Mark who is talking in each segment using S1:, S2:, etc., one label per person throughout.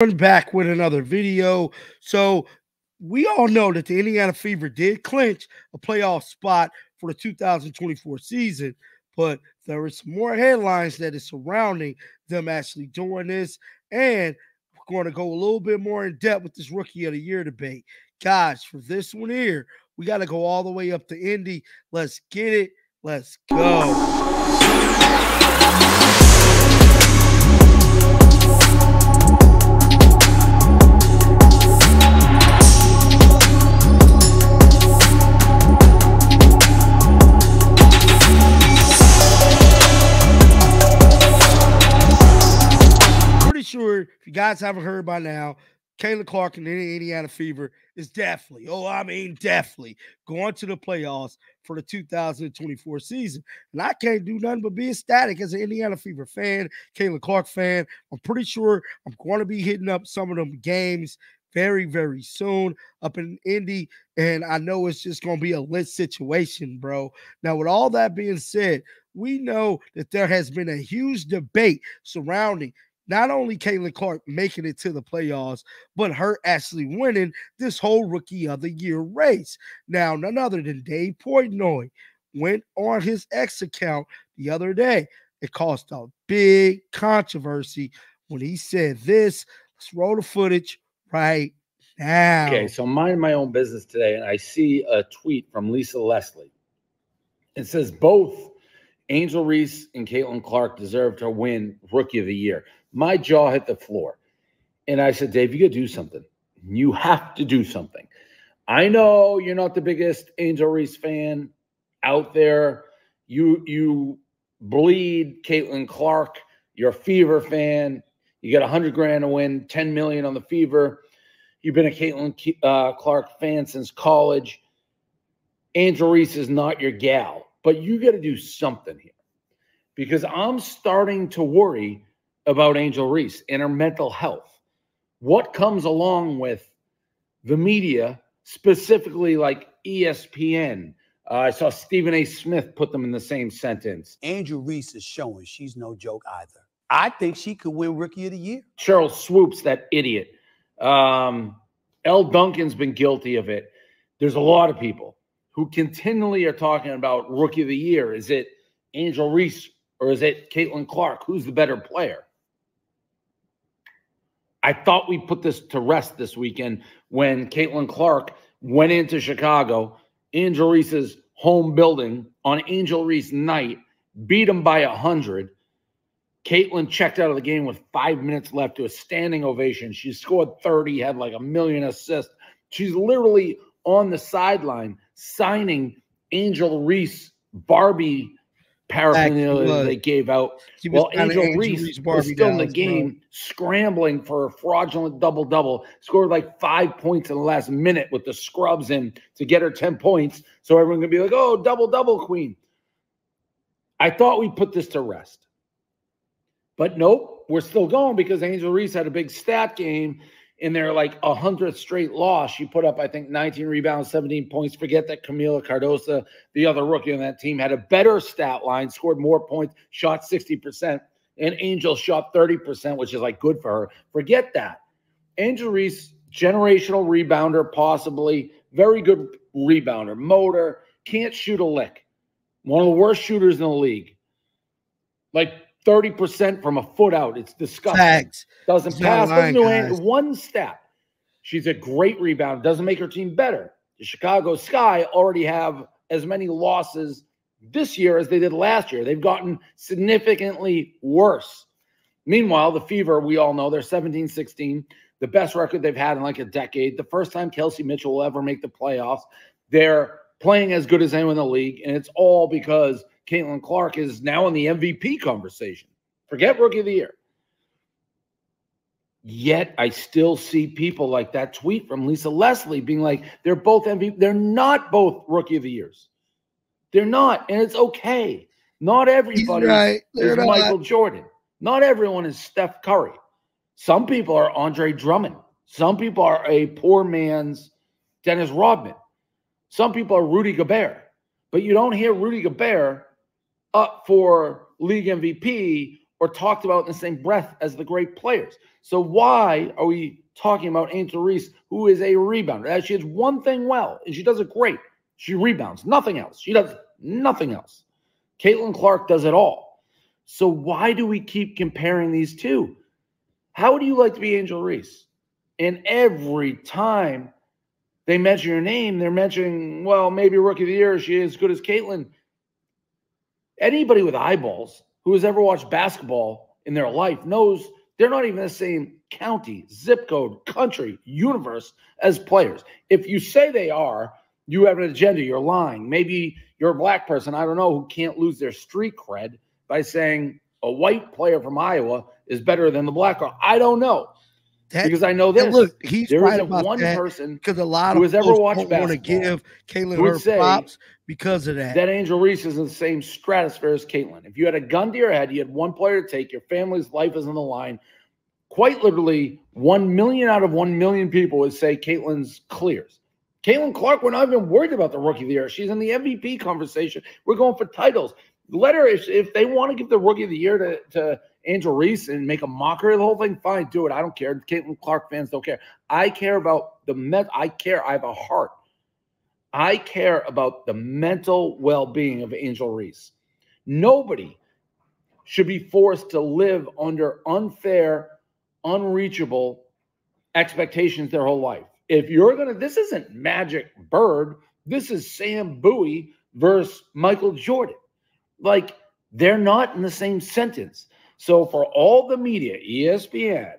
S1: We're back with another video. So we all know that the Indiana Fever did clinch a playoff spot for the 2024 season, but there were some more headlines that is surrounding them actually doing this, and we're going to go a little bit more in depth with this Rookie of the Year debate. Guys, for this one here, we got to go all the way up to Indy. Let's get it. Let's go. Sure, if you guys haven't heard by now, Caitlin Clark and the Indiana Fever is definitely going to the playoffs for the 2024 season. And I can't do nothing but be ecstatic as an Indiana Fever fan, Caitlin Clark fan. I'm pretty sure I'm going to be hitting up some of them games very, very soon up in Indy. And I know it's just going to be a lit situation, bro. Now, with all that being said, we know that there has been a huge debate surrounding not only Caitlin Clark making it to the playoffs, but her actually winning this whole Rookie of the Year race. Now, none other than Dave Portnoy went on his X account the other day. It caused a big controversy when he said this. Let's roll the footage right now.
S2: Okay, so I'm minding my own business today, and I see a tweet from Lisa Leslie. It says both Angel Reese and Caitlin Clark deserve to win Rookie of the Year. My jaw hit the floor. And I said, Dave, you got to do something. You have to do something. I know you're not the biggest Angel Reese fan out there. You bleed Caitlin Clark. You're a Fever fan. You got $100 grand to win, $10 million on the Fever. You've been a Caitlin Clark fan since college. Angel Reese is not your gal. But you got to do something here. Because I'm starting to worry about Angel Reese and her mental health. What comes along with the media, specifically like ESPN? I saw Stephen A. Smith put them in the same sentence.
S3: Angel Reese is showing she's no joke either. I think she could win Rookie of the Year.
S2: Cheryl Swoops, that idiot. L. Duncan's been guilty of it. There's a lot of people who continually are talking about Rookie of the Year. Is it Angel Reese or is it Caitlin Clark? Who's the better player? I thought we put this to rest this weekend when Caitlin Clark went into Chicago, Angel Reese's home building, on Angel Reese night, beat him by 100. Caitlin checked out of the game with 5 minutes left to a standing ovation. She scored 30, had like 1 million assists. She's literally on the sideline signing Angel Reese Barbie paraphernalia they gave out. Well, Angel Reese was still in the game, scrambling for a fraudulent double-double, scored like 5 points in the last minute with the scrubs in to get her 10 points. So everyone can be like, oh, double-double queen. I thought we put this to rest. But nope, we're still going because Angel Reese had a big stat game in their like 100th straight loss. She put up, I think, 19 rebounds, 17 points. Forget that Camila Cardoso, the other rookie on that team, had a better stat line, scored more points, shot 60%, and Angel shot 30%, which is like good for her. Forget that. Angel Reese, generational rebounder, possibly. Very good rebounder. Motor, can't shoot a lick. One of the worst shooters in the league. Like 30% from a foot out. It's disgusting.
S1: Facts.
S2: Doesn't pass. Doesn't do one stat. She's a great rebounder. Doesn't make her team better. The Chicago Sky already have as many losses this year as they did last year. They've gotten significantly worse. Meanwhile, the Fever, we all know, they're 17-16, the best record they've had in like a decade. The first time Kelsey Mitchell will ever make the playoffs. They're playing as good as anyone in the league, and it's all because Caitlin Clark is now in the MVP conversation. Forget Rookie of the Year. Yet I still see people like that tweet from Lisa Leslie being like, they're both MVP. They're not both Rookie of the Years. They're not, and it's okay. Not everybody is Michael Jordan. Not everyone is Steph Curry. Some people are Andre Drummond. Some people are a poor man's Dennis Rodman. Some people are Rudy Gobert. But you don't hear Rudy Gobert up for league MVP or talked about in the same breath as the great players. So why are we talking about Angel Reese, who is a rebounder? She has one thing well, and she does it great. She rebounds, nothing else. She does nothing else. Caitlin Clark does it all. So why do we keep comparing these two? How would you like to be Angel Reese? And every time they mention your name, they're mentioning, well, maybe Rookie of the Year, she is as good as Caitlin. Anybody with eyeballs who has ever watched basketball in their life knows they're not even the same county, zip code, country, universe as players. If you say they are, you have an agenda, you're lying. Maybe you're a black person, I don't know, who can't lose their street cred by saying a white player from Iowa is better than the black girl. I don't know. Because I know this.
S1: Look, he's
S2: there
S1: right
S2: isn't
S1: about
S2: one
S1: that,
S2: person
S1: because a lot
S2: who
S1: of
S2: has ever watched
S1: don't want to
S2: basketball
S1: give Caitlin
S2: would
S1: her
S2: say
S1: props because of that.
S2: that Angel Reese is in the same stratosphere as Caitlin. If you had a gun to your head, you had one player to take, your family's life is on the line. Quite literally, 1 million out of 1 million people would say Caitlin's clears. Caitlin Clark, we're not even worried about the Rookie of the Year. She's in the MVP conversation. We're going for titles. Let her, if they want to give the Rookie of the Year to Angel Reese and make a mockery of the whole thing, fine, do it. I don't care. Caitlin Clark fans don't care. I care about the I care. I have a heart. I care about the mental well-being of Angel Reese. Nobody should be forced to live under unfair, unreachable expectations their whole life. If you're going to, this isn't Magic Bird. This is Sam Bowie versus Michael Jordan. Like, they're not in the same sentence. So for all the media, ESPN,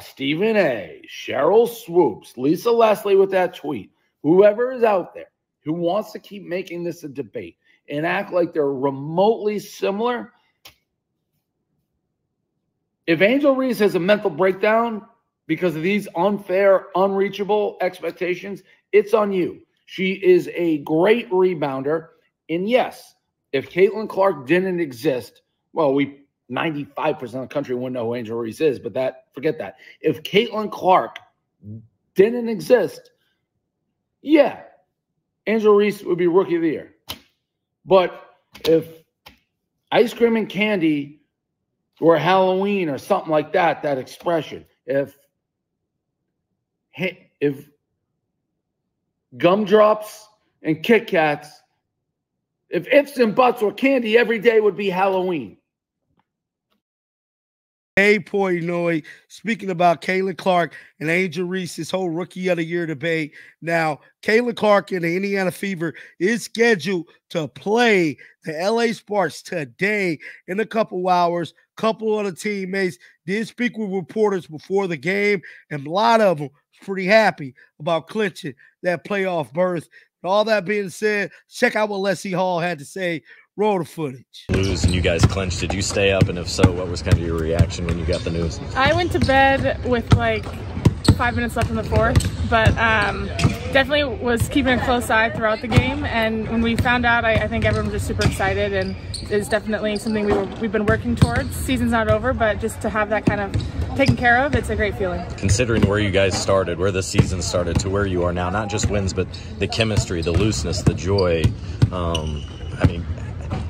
S2: Stephen A., Cheryl Swoops, Lisa Leslie with that tweet, whoever is out there who wants to keep making this a debate and act like they're remotely similar, if Angel Reese has a mental breakdown because of these unfair, unreachable expectations, it's on you. She is a great rebounder. And yes, if Caitlin Clark didn't exist, well, 95% of the country wouldn't know who Angel Reese is, but forget that. If Caitlin Clark didn't exist, yeah, Angel Reese would be Rookie of the Year. But if ice cream and candy were Halloween or something like that, that expression, if gumdrops and Kit Kats, if ifs and buts were candy, every day would be Halloween.
S1: Hey, Portnoy, speaking about Caitlin Clark and Angel Reese, this whole Rookie of the Year debate. Now, Caitlin Clark and the Indiana Fever is scheduled to play the LA Sparks today in a couple hours. Couple of the teammates did speak with reporters before the game, and a lot of them pretty happy about clinching that playoff berth. And all that being said, check out what Leslie Hall had to say. Roll the footage.
S4: Lose and you guys clinched. Did you stay up? And if so, what was kind of your reaction when you got the news?
S5: I went to bed with like 5 minutes left in the fourth, but definitely was keeping a close eye throughout the game. And when we found out, I think everyone was just super excited, and it's definitely something we've been working towards. Season's not over, but just to have that kind of taken care of, it's a great feeling. Considering where you guys started, where the season started to where you are now, not just wins, but the chemistry, the looseness, the joy. I mean,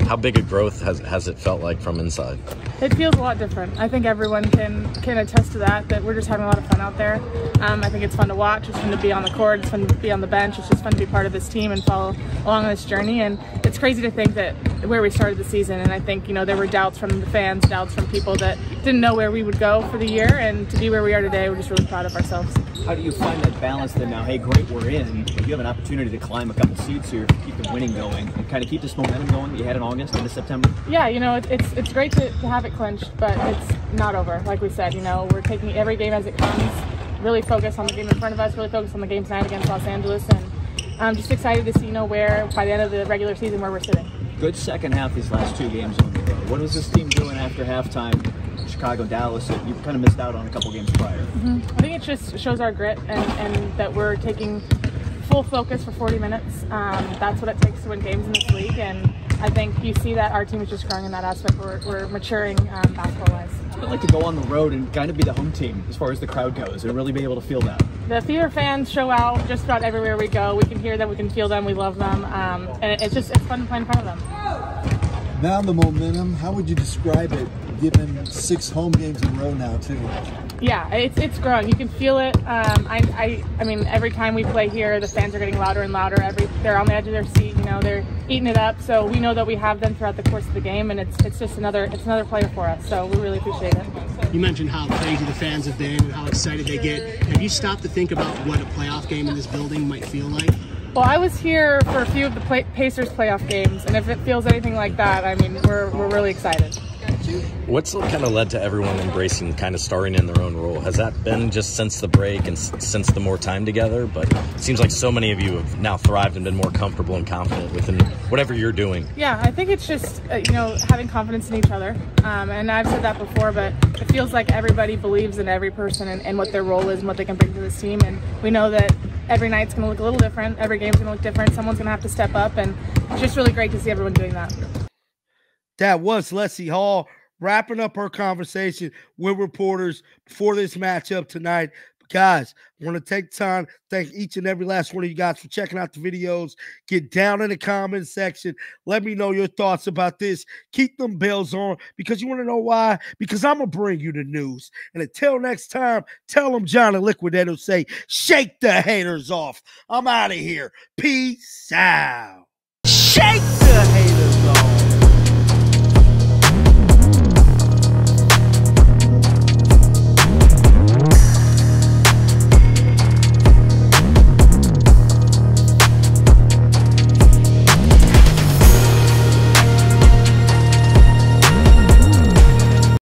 S5: how big a growth has it felt like from inside? It feels a lot different. I think everyone can attest to that we're just having a lot of fun out there. I think it's fun to watch, it's fun to be on the court, it's fun to be on the bench, it's just fun to be part of this team and follow along on this journey. And it's crazy to think that where we started the season, and I think, you know, there were doubts from the fans, doubts from people that didn't know where we would go for the year, and to be where we are today, we're just really proud of ourselves.
S6: How do you find that balance then now? Hey, great, we're in, but you have an opportunity to climb a couple seats here, keep the winning going, and kind of keep this momentum going that you had in August into September? Yeah, you know, it's great to have it clinched, but it's not over. Like we said, you know, we're taking every game as it comes, really focus on the game in front of us, really focus on the game tonight against Los Angeles, and I'm just excited to see, you know, where by the end of the regular season where we're sitting. Good second half these last two games on the road. What was this team doing after halftime? Chicago, Dallas, that you kind of missed out on a couple games prior. I think it just shows our grit and that we're taking full focus for 40 minutes. That's what it takes to win games in this league, and I think you see that our team is just growing in that aspect. We're maturing basketball-wise. I'd like to go on the road and kind of be the home team as far as the crowd goes and really be able to feel that. The Fever fans show out just about everywhere we go. We can hear them, we can feel them, we love them, and it's fun to play in front of them.
S7: Now the momentum, how would you describe it, given 6 home games in a row now, too?
S5: Yeah, it's growing. You can feel it. I mean, every time we play here, the fans are getting louder and louder. They're on the edge of their seat. You know, they're eating it up. So we know that we have them throughout the course of the game, and it's just another player for us. So we really appreciate it.
S8: You mentioned how crazy the fans have been and how excited they get. Have you stopped to think about what a playoff game in this building might feel like?
S5: Well, I was here for a few of the Pacers playoff games, and if it feels anything like that, I mean, we're really excited.
S4: What's kind of led to everyone embracing kind of starring in their own role? Has that been just since the break and since the more time together? But it seems like so many of you have now thrived and been more comfortable and confident within whatever you're doing.
S5: Yeah, I think it's just, you know, having confidence in each other. And I've said that before, but it feels like everybody believes in every person and what their role is and what they can bring to this team. And we know that every night's going to look a little different. Every game's going to look different. Someone's going to have to step up. And it's just really great to see everyone doing that.
S1: That was Leslie Hall wrapping up her conversation with reporters before this matchup tonight. But guys, I want to take time to thank each and every last one of you guys for checking out the videos. Get down in the comment section. Let me know your thoughts about this. Keep them bells on, because you want to know why? Because I'm going to bring you the news. And until next time, tell them John the Liquidator say, shake the haters off. I'm out of here. Peace out.